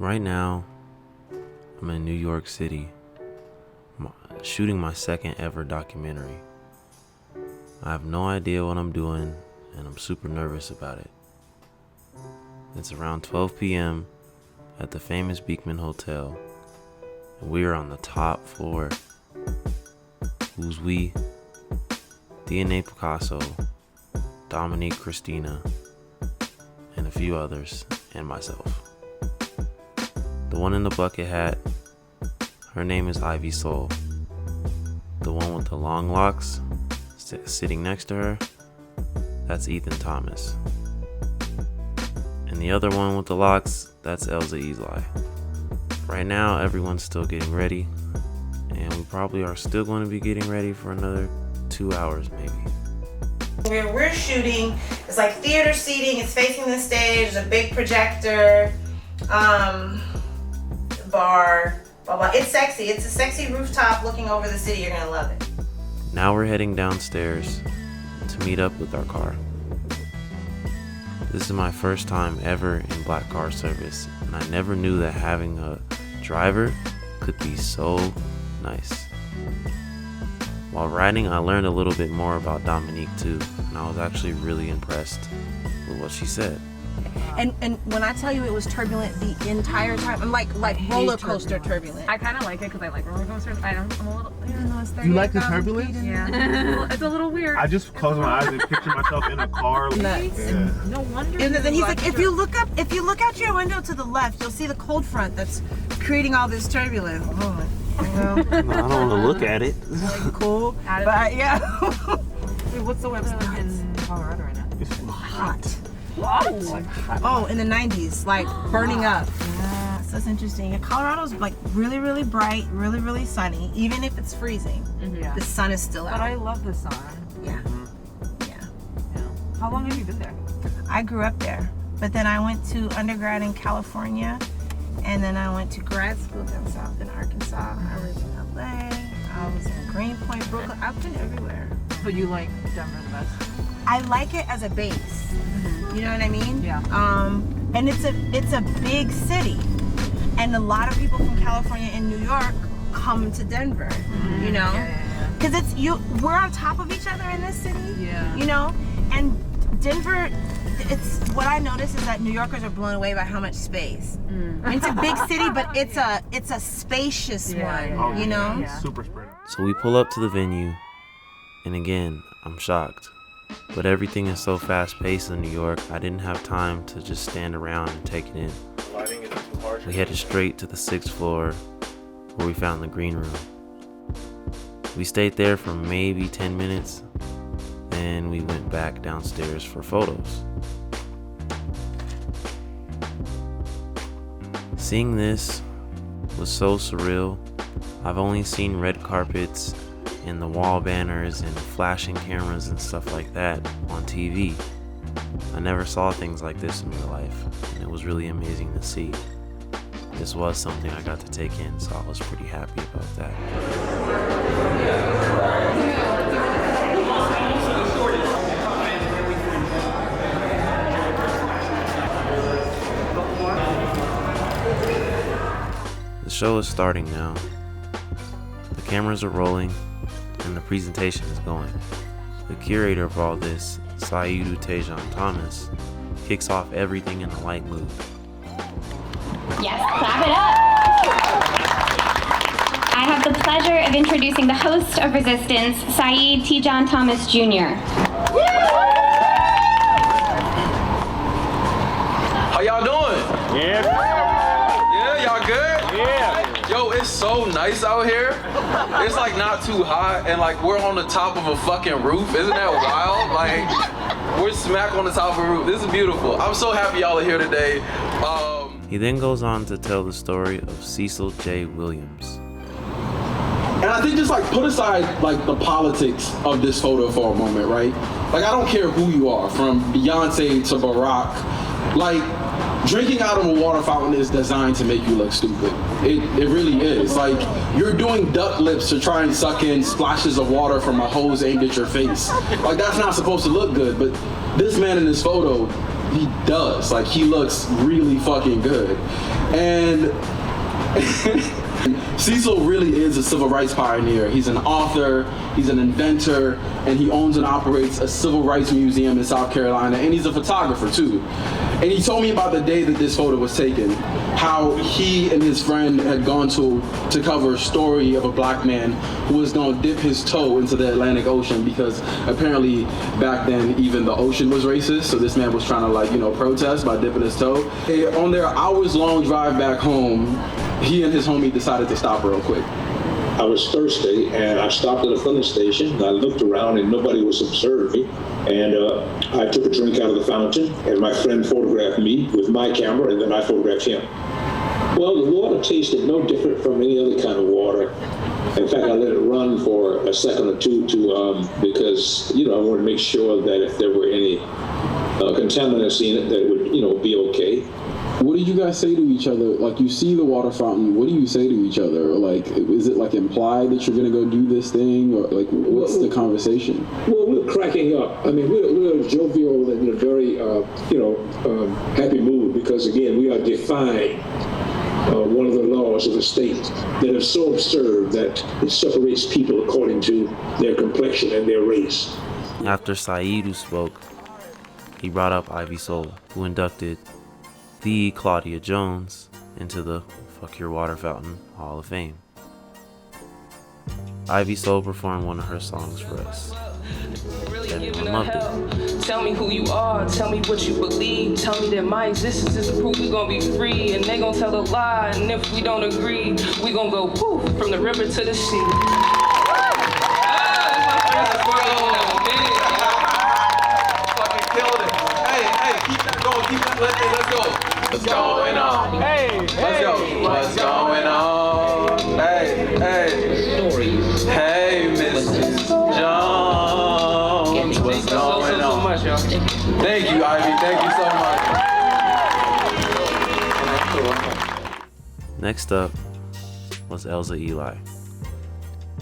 Right now, I'm in New York City, shooting my second ever documentary. I have no idea what I'm doing, and I'm super nervous about it. It's around 12 p.m. at the famous Beekman Hotel, and we are on the top floor. Who's we? DNA Picasso, Dominique Christina, and a few others, and myself. The one in the bucket hat, her name is Ivy Soul. The one with the long locks, sitting next to her, that's Ethan Thomas. And the other one with the locks, that's Elsa Eli. Right now, everyone's still getting ready, and we probably are still going to be getting ready for another 2 hours maybe. Where we're shooting, it's like theater seating, it's facing the stage, there's a big projector, bar, blah blah. It's sexy. It's a sexy rooftop looking over the city. You're gonna love it. Now we're heading downstairs to meet up with our car. This is my first time ever in black car service, and I never knew that having a driver could be so nice. While riding, I learned a little bit more about Dominique too, and I was actually really impressed with what she said. And when I tell you it was turbulent the entire time, I'm like roller coaster turbulent. I kind of like it because I like roller coasters. I'm a little, You like the turbulence? yeah. It's a little weird. I just close my eyes and picture myself in a car. Nuts. Yeah. No wonder. And then he's like, if you look out your window to the left, you'll see the cold front that's creating all this turbulence. Oh, well, I don't want to look at it. like, cool, Added but yeah. Wait, what's the weather like in Colorado right now? It's Hot. What? Oh, in the 90s, like burning up. Yeah, so that's interesting. And Colorado's like really, really bright, really, really sunny. Even if it's freezing, Yeah. the sun is still out. But I love the sun. Yeah. Yeah. How long have you been there? I grew up there, but then I went to undergrad in California, and then I went to grad school down south in Arkansas. I lived in LA. I was in Greenpoint, Brooklyn. I've been everywhere. But you like Denver the best? I like it as a base. You know what I mean? Yeah. And it's a big city, and a lot of people from California and New York come to Denver. You know, because we're on top of each other in this city. Yeah. You know, and Denver. It's what I notice is that New Yorkers are blown away by how much space. It's a big city, but it's a spacious one. You know. Yeah. super spread out. So we pull up to the venue, and again, I'm shocked. But everything is so fast-paced in New York, I didn't have time to just stand around and take it in. We headed straight to the 6th floor, where we found the green room. We stayed there for maybe 10 minutes, and we went back downstairs for photos. Seeing this was so surreal. I've only seen red carpets and the wall banners and flashing cameras and stuff like that on TV. I never saw things like this in real life, and it was really amazing to see. This was something I got to take in, so I was pretty happy about that. The show is starting now. The cameras are rolling, and the presentation is going. The curator of all this, Saidu Tejon Thomas, kicks off everything in a light mood. Yes, clap it up. I have the pleasure of introducing the host of Resistance, Saidu Tejon Thomas Jr. How y'all doing? Yeah, y'all good? Yeah. Yo, it's so nice out here. It's like not too hot, and like we're on the top of a fucking roof. Isn't that wild? Like we're smack on the top of a roof. This is beautiful. I'm so happy y'all are here today. He then goes on to tell the story of Cecil J. Williams. And I think just like put aside like the politics of this photo for a moment, right? Like I don't care who you are, from Beyonce to Barack. Like drinking out of a water fountain is designed to make you look stupid. It really is. Like you're doing duck lips to try and suck in splashes of water from a hose aimed at your face. Like that's not supposed to look good, but this man in this photo he does. Like, he looks really fucking good. And Cecil really is a civil rights pioneer. He's an author, he's an inventor, and he owns and operates a civil rights museum in South Carolina, and he's a photographer too. And he told me about the day that this photo was taken, how he and his friend had gone to cover a story of a black man who was gonna dip his toe into the Atlantic Ocean, because apparently back then even the ocean was racist, so this man was trying to, like, you know, protest by dipping his toe. And on their hours-long drive back home, he and his homie decided to stop real quick. I was thirsty, and I stopped at a filling station. I looked around, and nobody was observing me. And I took a drink out of the fountain, and my friend photographed me with my camera, and then I photographed him. Well, the water tasted no different from any other kind of water. In fact, I let it run for a second or two because, you know, I wanted to make sure that if there were any contaminants in it, that it would, you know, be okay. What do you guys say to each other? Like, you see the water fountain, what do you say to each other? Or, like, is it, like, implied that you're gonna go do this thing? Or, like, what's the conversation? Well, we're cracking up. I mean, we're jovial and in a very, happy mood, because, again, we are defying one of the laws of the state that is so absurd that it separates people according to their complexion and their race. After Saidu spoke, he brought up Ivy Soul, who inducted the Claudia Jones into the Fuck Your Water Fountain Hall of Fame. Ivy Soul performed one of her songs for us. Everyone loved it. Tell me who you are, tell me what you believe, tell me that my existence is the proof we gonna be free, and they gonna tell a lie, and if we don't agree, we gonna go poof from the river to the sea. Fucking killed it. Hey, keep that going, let's go. What's going on? Hey, let's go. What's going on? Hey. Hey, Mrs. Jones. What's going on? Thank you, Ivy. Thank you so much. Next up was Elsa Eli,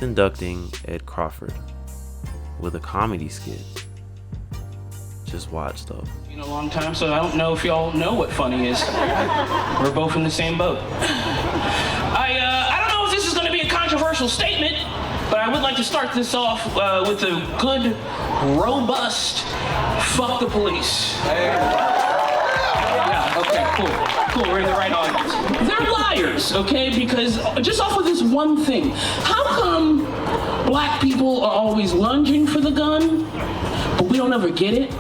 inducting Ed Crawford with a comedy skit. Just watch though. Been a long time, so I don't know if y'all know what funny is. We're both in the same boat. I don't know if this is going to be a controversial statement, but I would like to start this off with a good, robust fuck the police. Yeah, okay, cool, we're in the right audience. They're liars, okay, because just off of this one thing, how come black people are always lunging for the gun, but we don't ever get it?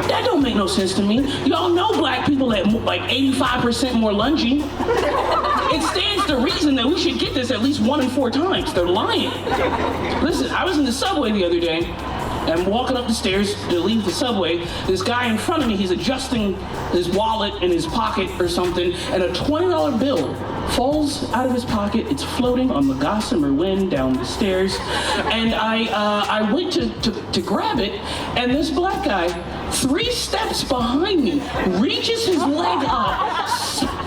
That don't make no sense to me. Y'all know black people at like 85% more lunging. It stands to reason that we should get this at least 1 in 4 times. They're lying. Listen, I was in the subway the other day, and I'm walking up the stairs to leave the subway. This guy in front of me, he's adjusting his wallet in his pocket or something, and a $20 bill falls out of his pocket. It's floating on the gossamer wind down the stairs, and I went to grab it, and this black guy, 3 steps behind me, reaches his leg up,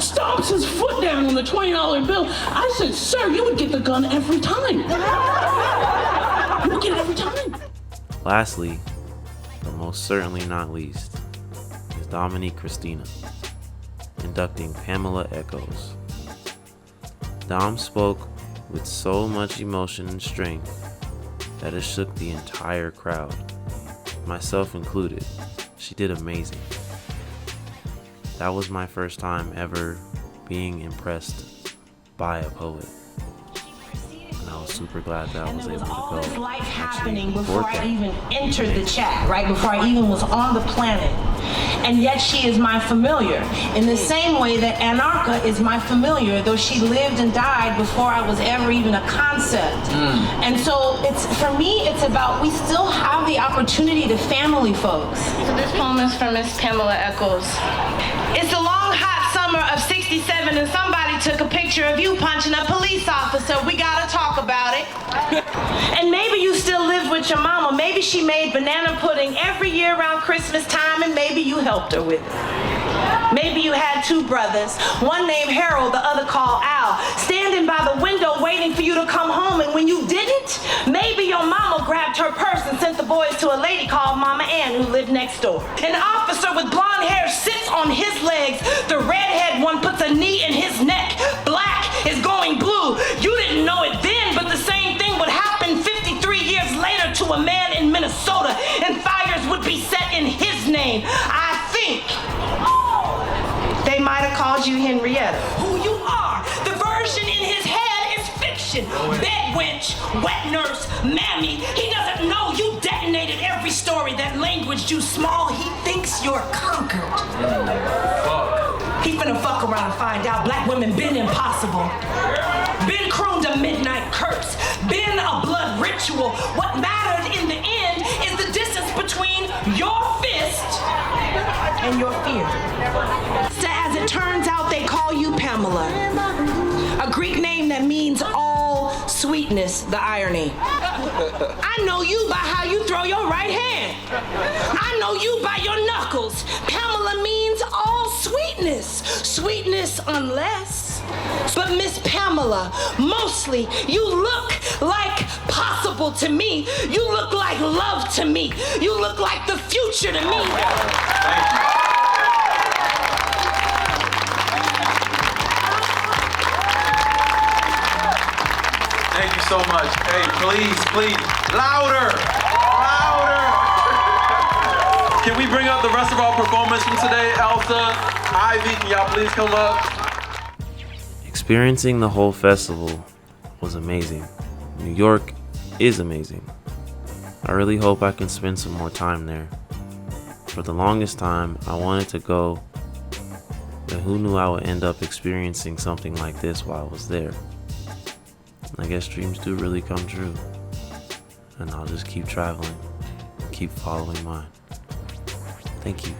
stomps his foot down on the $20 bill. I said, "Sir, you would get the gun every time. You would get it every time." Lastly, but most certainly not least, is Dominique Christina, inducting Pamela Echoes. Dom spoke with so much emotion and strength that it shook the entire crowd, myself included. She did amazing. That was my first time ever being impressed by a poet. And I was super glad that I was able to go. All this life happening before I even entered the chat, right? Before I even was on the planet. And yet she is my familiar. In the same way that Anarcha is my familiar, though she lived and died before I was ever even a concept. And so for me, it's about, we still have the opportunity to family folks. So this poem is from Miss Pamela Echoes. It's a long, hot summer of '67 and somebody took a picture of you punching a police officer. We gotta talk about it. And maybe you still live with your mama. Maybe she made banana pudding every year around Christmas time and maybe you helped her with it. Maybe you had two brothers, one named Harold, the other called Al, standing by the window waiting for you to come home, and when you didn't, maybe your mama grabbed her purse and sent the boys to a lady called Mama Ann who lived next door. An officer with blonde hair sits on his legs, the redhead one puts a knee in his neck, black is going blue. You didn't know it then, but the same thing would happen 53 years later to a man in Minnesota, and fires would be set in his name. I think they might have called you Henrietta. Who you are. The version in his head is fiction. Bed wench, wet nurse, mammy. He doesn't know you detonated every story that languaged you small. He thinks you're conquered. He finna fuck around and find out black women been impossible. Been crooned a midnight curse. Been a blood ritual. What mattered in the end is the distance between your fist and your fear. So as it turns out, they call you Pamela. A Greek name that means all sweetness, the irony. I know you by how you throw your right hand. I know you by your knuckles. Pamela means all sweetness. Sweetness unless. But Miss Pamela, mostly you look like possible to me. You look like love to me. You look like the future to me. Thank you. Thank you so much. Hey, please, louder. Can we bring up the rest of our performance from today? Elsa, Ivy, can y'all please come up? Experiencing the whole festival was amazing. New York is amazing. I really hope I can spend some more time there. For the longest time, I wanted to go, but who knew I would end up experiencing something like this while I was there? I guess dreams do really come true. And I'll just keep traveling, keep following mine. Thank you.